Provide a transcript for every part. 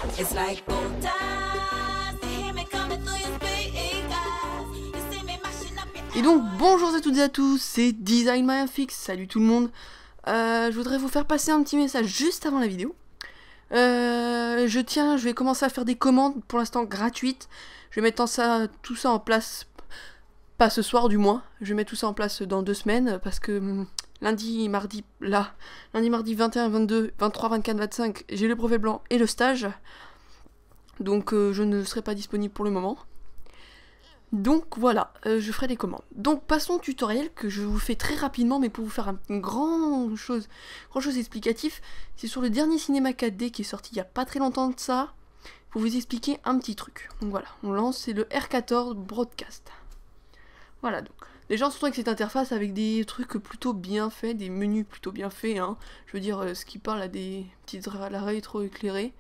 It's like old times, you hear me coming through your speakers. You see me mashing up your Et donc bonjour à toutes et à tous, c'est DesignMyFX, salut tout le monde. Je voudrais vous faire passer un petit message juste avant la vidéo. Je vais commencer à faire des commandes, pour l'instant gratuites. Je vais mettre tout ça en place, pas ce soir du moins. Je vais mettre tout ça en place dans 2 semaines, parce que lundi, mardi 21, 22, 23, 24, 25, j'ai le brevet blanc et le stage. Donc je ne serai pas disponible pour le moment. Donc voilà, je ferai des commandes. Donc passons au tutoriel que je vous fais très rapidement, mais pour vous faire une grand chose explicatif. C'est sur le dernier cinéma 4D qui est sorti il n'y a pas très longtemps de ça, pour vous expliquer un petit truc. Donc voilà, on lance, c'est le R14 Broadcast. Voilà, donc les gens sont avec cette interface avec des trucs plutôt bien faits, des menus plutôt bien faits, hein. Je veux dire, ce qui parle à des petites rétro-éclairées.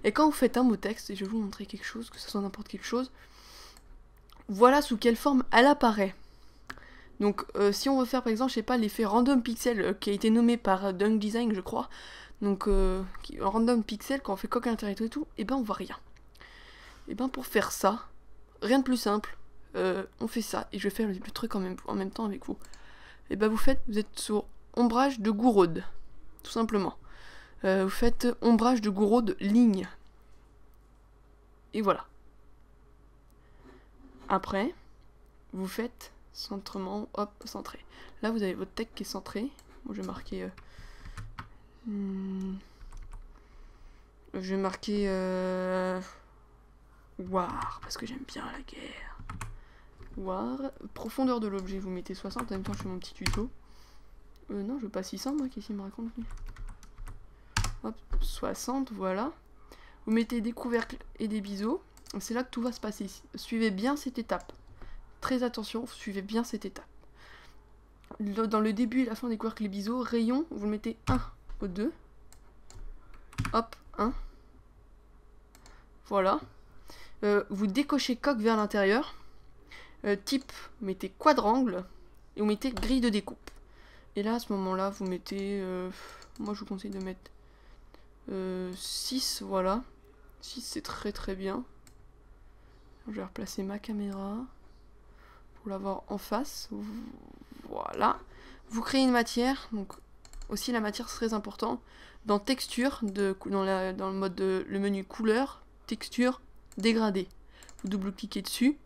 Et quand vous faites un mot texte, et je vais vous montrer quelque chose, que ce soit n'importe quelque chose, voilà sous quelle forme elle apparaît. Donc si on veut faire par exemple, je sais pas, l'effet random pixel qui a été nommé par Dunk Design je crois, donc random pixel quand on fait coque à l'intérieur et tout, et ben on voit rien. Et ben pour faire ça, rien de plus simple, on fait ça, et je vais faire le truc en même temps avec vous. Et ben vous êtes sur ombrage de Gouraud, tout simplement. Vous faites ombrage de Gouraud ligne. Et voilà. Après, vous faites centrement, hop, centré. Là, vous avez votre texte qui est centré. Moi, je vais marquer... War, parce que j'aime bien la guerre. War. Profondeur de l'objet, vous mettez 60. En même temps, je fais mon petit tuto. Non, je veux pas 600, moi, qu'est-ce qu'il me raconte lui. Hop, 60, voilà. Vous mettez des couvercles et des biseaux. C'est là que tout va se passer. Suivez bien cette étape. Très attention, suivez bien cette étape. Dans le début et la fin des couvercles et les biseaux, rayon, vous le mettez 1 au 2. Hop, 1. Voilà. Vous décochez coque vers l'intérieur. Type, vous mettez quadrangle. Et vous mettez grille de découpe. Et là, à ce moment-là, vous mettez... moi, je vous conseille de mettre 6, voilà. 6, c'est très très bien. Je vais replacer ma caméra pour l'avoir en face. Voilà. Vous créez une matière. Donc aussi la matière c'est très important. Dans texture, dans le mode le menu couleur, texture, dégradé. Vous double-cliquez dessus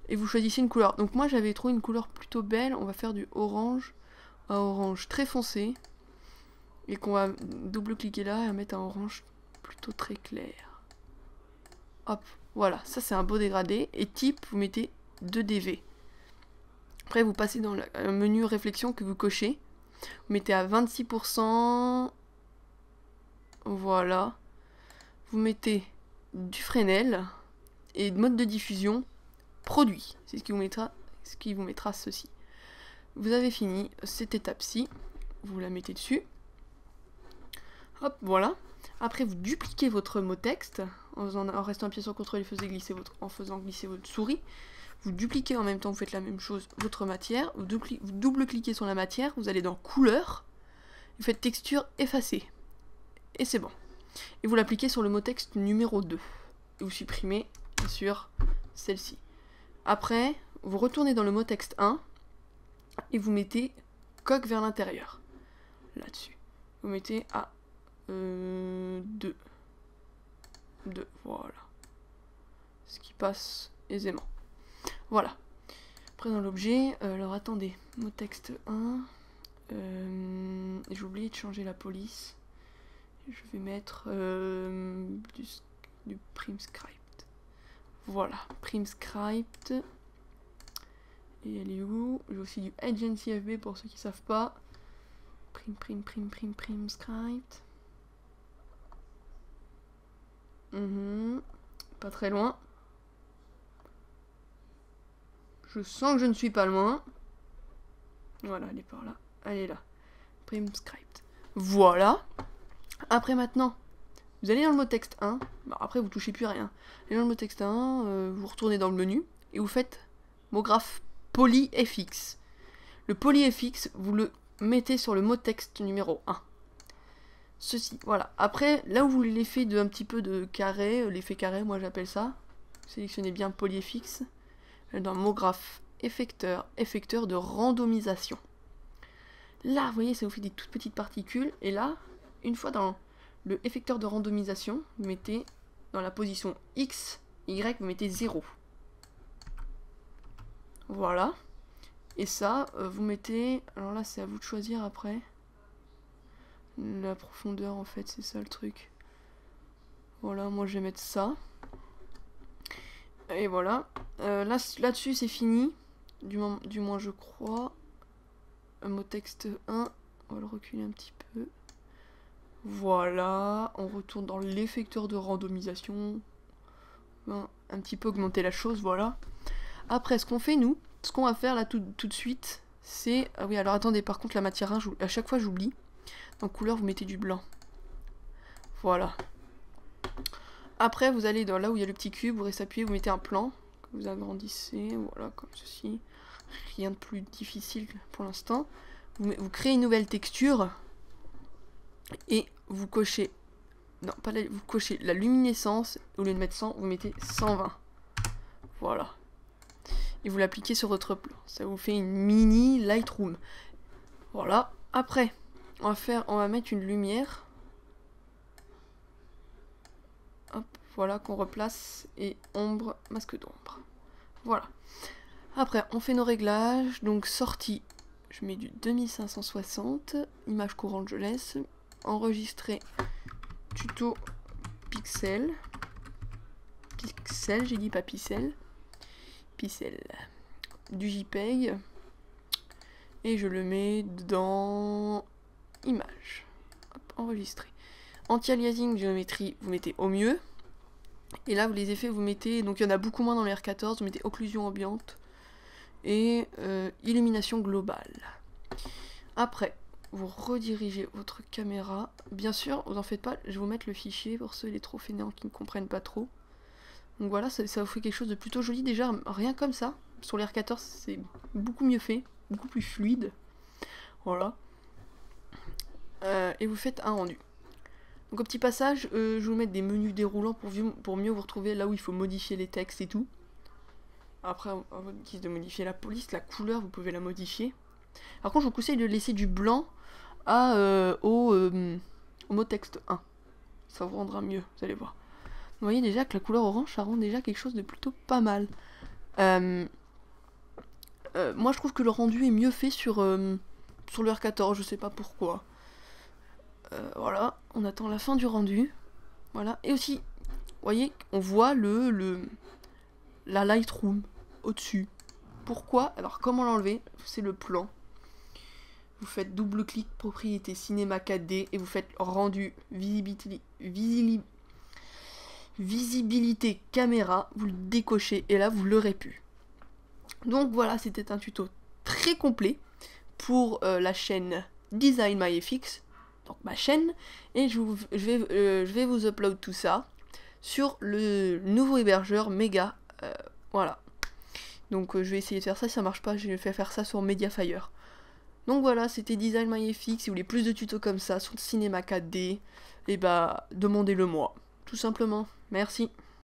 et vous choisissez une couleur. Donc moi j'avais trouvé une couleur plutôt belle. On va faire du orange à orange très foncé. Et qu'on va double-cliquer là et mettre un orange plutôt très clair. Hop. Voilà, ça c'est un beau dégradé. Et type, vous mettez 2DV. Après, vous passez dans le menu réflexion que vous cochez. Vous mettez à 26%. Voilà. Vous mettez du Fresnel. Et mode de diffusion, produit. C'est ce qui vous mettra ceci. Vous avez fini cette étape-ci. Vous la mettez dessus. Hop, voilà. Après, vous dupliquez votre mot texte en restant appuyé sur CTRL et en faisant glisser votre souris. Vous dupliquez en même temps, vous faites la même chose, votre matière. Vous double-cliquez sur la matière, vous allez dans couleur, vous faites texture effacer. Et c'est bon. Et vous l'appliquez sur le mot texte numéro 2. Et vous supprimez, bien sûr, celle-ci. Après, vous retournez dans le mot texte 1 et vous mettez coque vers l'intérieur. Là-dessus. Vous mettez à 2, voilà. Ce qui passe aisément. Voilà. Après dans l'objet, alors attendez, mot texte 1. J'ai oublié de changer la police. Je vais mettre du Primescript. Voilà, Primescript. Et elle est où? J'ai aussi du Agency FB pour ceux qui savent pas. Primescript. Pas très loin. Je sens que je ne suis pas loin. Voilà, elle est par là. Elle est là. Primescript. Voilà. Après maintenant, vous allez dans le mot texte 1. Bon, après, vous touchez plus à rien. Vous allez dans le mot texte 1, vous retournez dans le menu et vous faites mot graphe polyfx. Le polyfx, vous le mettez sur le mot texte numéro 1. ceci. Voilà. Après, là où vous voulez l'effet de un petit peu de carré, l'effet carré, moi j'appelle ça. Sélectionnez bien PolyFX. Dans mot graphe, effecteur de randomisation. Là, vous voyez, ça vous fait des toutes petites particules. Et là, une fois dans le effecteur de randomisation, vous mettez dans la position X, Y, vous mettez 0. Voilà. Et ça, vous mettez... Alors là, c'est à vous de choisir après. La profondeur, en fait, c'est ça le truc. Voilà, moi je vais mettre ça. Et voilà. Là-dessus, c'est fini. Du moins, je crois. Mot texte 1. On va le reculer un petit peu. Voilà. On retourne dans l'effecteur de randomisation. Un petit peu augmenter la chose, voilà. Après, ce qu'on fait, nous, ce qu'on va faire là tout de suite, c'est... Ah oui, alors attendez, par contre, la matière 1, à chaque fois, j'oublie. En couleur, vous mettez du blanc. Voilà. Après, vous allez dans là où il y a le petit cube, vous restez appuyé, vous mettez un plan. Que vous agrandissez, voilà, comme ceci. Rien de plus difficile pour l'instant. Vous créez une nouvelle texture. Et vous cochez... Non, pas la, vous cochez la luminescence. Au lieu de mettre 100, vous mettez 120. Voilà. Et vous l'appliquez sur votre plan. Ça vous fait une mini Lightroom. Voilà. Après, on va mettre une lumière. Hop, voilà, qu'on replace. Et ombre, masque d'ombre. Voilà. Après, on fait nos réglages. Donc, sortie. Je mets du 2560. Image courante, je laisse. Enregistrer. Tuto pixel. Pixel, j'ai dit pas pixel. Pixel. Du JPEG. Et je le mets dans image. Hop, enregistrer. Anti-aliasing, géométrie, vous mettez au mieux. Et là, les effets, vous mettez... Donc, il y en a beaucoup moins dans les R14. Vous mettez occlusion ambiante. Et illumination globale. Après, vous redirigez votre caméra. Bien sûr, vous en faites pas, je vais vous mettre le fichier pour ceux les trop fainéants qui ne comprennent pas trop. Donc voilà, ça vous fait quelque chose de plutôt joli. Déjà, rien comme ça. Sur les R14, c'est beaucoup mieux fait. Beaucoup plus fluide. Voilà. Et vous faites un rendu. Donc au petit passage, je vais vous mettre des menus déroulants pour mieux vous retrouver là où il faut modifier les textes et tout. Après, à votre guise de modifier la police, la couleur, vous pouvez la modifier. Par contre, je vous conseille de laisser du blanc au mot texte 1. Ça vous rendra mieux, vous allez voir. Vous voyez déjà que la couleur orange, ça rend déjà quelque chose de plutôt pas mal. Moi, je trouve que le rendu est mieux fait sur le R14, je sais pas pourquoi. Voilà, on attend la fin du rendu. Voilà, et aussi, vous voyez, on voit la Lightroom au-dessus. Pourquoi? Alors, comment l'enlever? C'est le plan. Vous faites double-clic, propriété cinéma 4D, et vous faites rendu, visibilité caméra, vous le décochez, et là, vous l'aurez pu. Donc voilà, c'était un tuto très complet pour la chaîne Design MyFX, donc ma chaîne, et je vais vous upload tout ça sur le nouveau hébergeur Mega. Voilà. Donc je vais essayer de faire ça, si ça marche pas, je vais faire ça sur Mediafire. Donc voilà, c'était Design MyFX. Si vous voulez plus de tutos comme ça sur le cinéma 4D, et bah demandez-le moi, tout simplement. Merci.